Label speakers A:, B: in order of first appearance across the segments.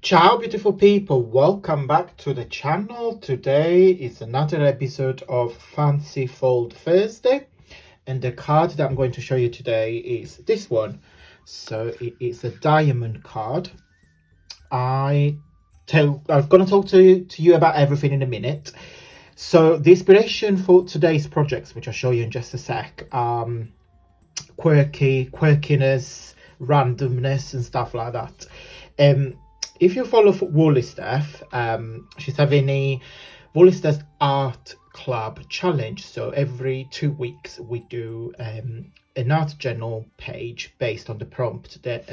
A: Ciao beautiful people, welcome back to the channel. Today is another episode of Fancy Fold Thursday, and the card that I'm going to show you today is this one. So it's a diamond card. I'm going to talk to you about everything in a minute. So the inspiration for today's projects, which I'll show you in just a sec, quirkiness, randomness and stuff like that. If you follow Woolly Steph, she's having a Woolly Steph's Art Club challenge. So every 2 weeks we do an art journal page based on the prompt that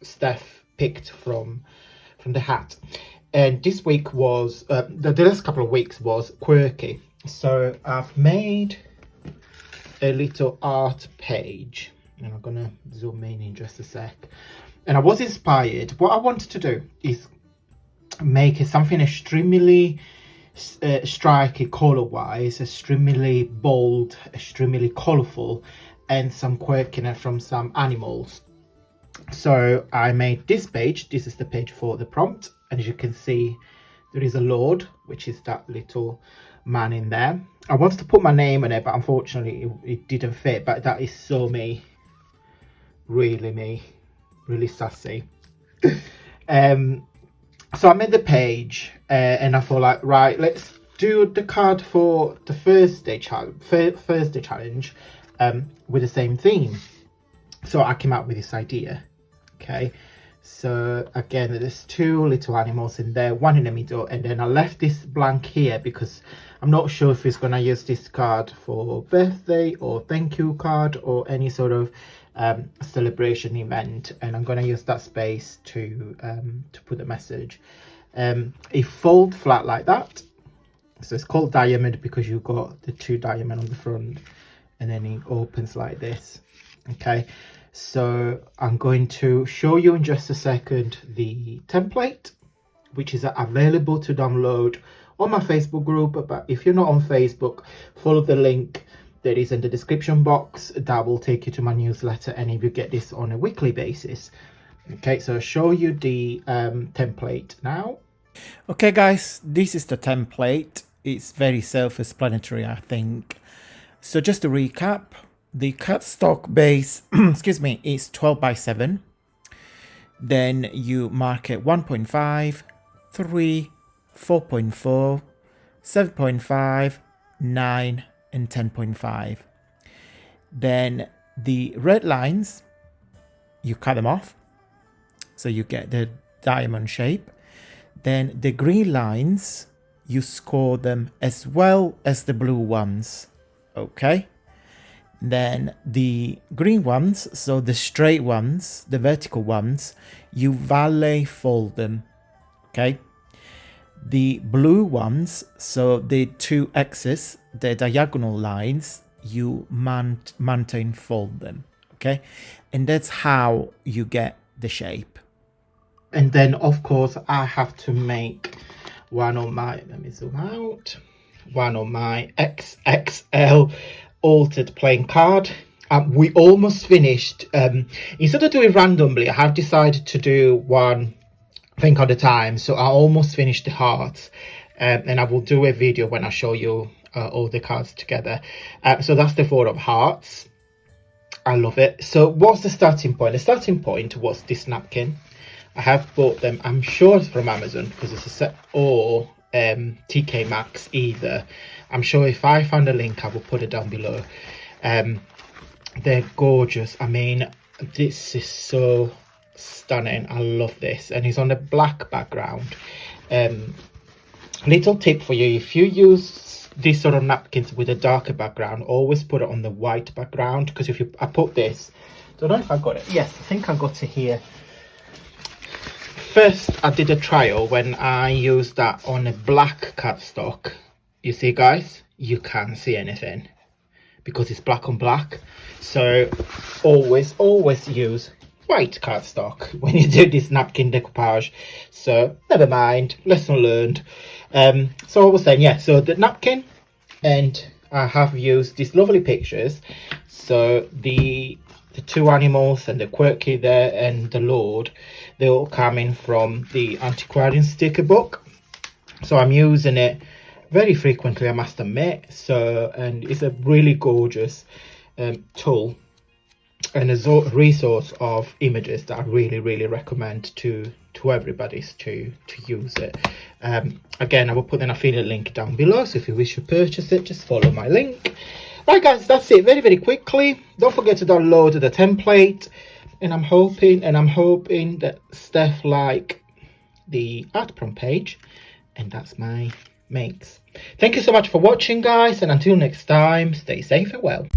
A: Steph picked from the hat. And this week was, the last couple of weeks was quirky. So I've made a little art page, and I'm gonna zoom in just a sec. And I was inspired. What I wanted to do is make something extremely striking color-wise, extremely bold, extremely colorful, and some quirkiness from some animals. So I made this page. This is the page for the prompt. And as you can see, there is a lord, which is that little man in there. I wanted to put my name on it, but unfortunately it didn't fit. But that is so me. Really me. Really sassy. So I made the page and I thought, like, right, let's do the card for the Thursday challenge with the same theme. So I came up with this idea. Okay, so again, there's two little animals in there, one in the middle, and then I left this blank here because I'm not sure if it's gonna use this card for birthday or thank you card or any sort of celebration event, and I'm going to use that space to put the message. It fold flat like that, so it's called diamond because you've got the two diamond on the front, and then it opens like this. Okay, so I'm going to show you in just a second the template, which is available to download on my Facebook group. But if you're not on Facebook, follow the link that is in the description box. That will take you to my newsletter, and if you get this on a weekly basis. Okay, so I'll show you the template now. Okay guys, this is the template. It's very self-explanatory, I think. So just to recap, the cardstock base excuse me, is 12 by 7. Then you mark it 1.5, 3, 4.4, 7.5, 9 and 10.5. Then the red lines, you cut them off so you get the diamond shape. Then the green lines, you score them as well as the blue ones. Okay, then the green ones, so the straight ones, the vertical ones, you valet fold them. Okay, the blue ones, so the two X's, the diagonal lines, you maintain fold them. Okay, and that's how you get the shape. And then of course I have to make one of my, let me zoom out, one of my XXL altered playing card. We almost finished. Instead of doing randomly, I have decided to do one thing at a time. So I almost finished the hearts, and I will do a video when I show you all the cards together. So that's the 4 of hearts. I love it. So what's the starting point? The starting point was this napkin. I have bought them, I'm sure it's from Amazon because it's a set, or TK Maxx either. I'm sure if I find a link I will put it down below. They're gorgeous. I mean, this is so stunning. I love this, and it's on a black background. Little tip for you: if you use these sort of napkins with a darker background, always put it on the white background, because if I put this, don't know if I got it, yes, I think I got it here. First I did a trial when I used that on a black cardstock. You see guys, you can't see anything because it's black on black. So always use white cardstock when you do this napkin decoupage. So never mind, lesson learned. So I was saying, yeah, so the napkin, and I have used these lovely pictures. So the two animals and the quirky there and the lord, They all come in from the antiquarian sticker book, so I'm using it very frequently, I must admit. So, and it's a really gorgeous tool and a resource of images that I really recommend to everybody to use it. Again, I will put an affiliate link down below, so if you wish to purchase it, just follow my link. Right guys, that's it, very quickly. Don't forget to download the template, and I'm hoping that Steph like the art prompt page, and that's my makes. Thank you so much for watching guys, and until next time, stay safe and well.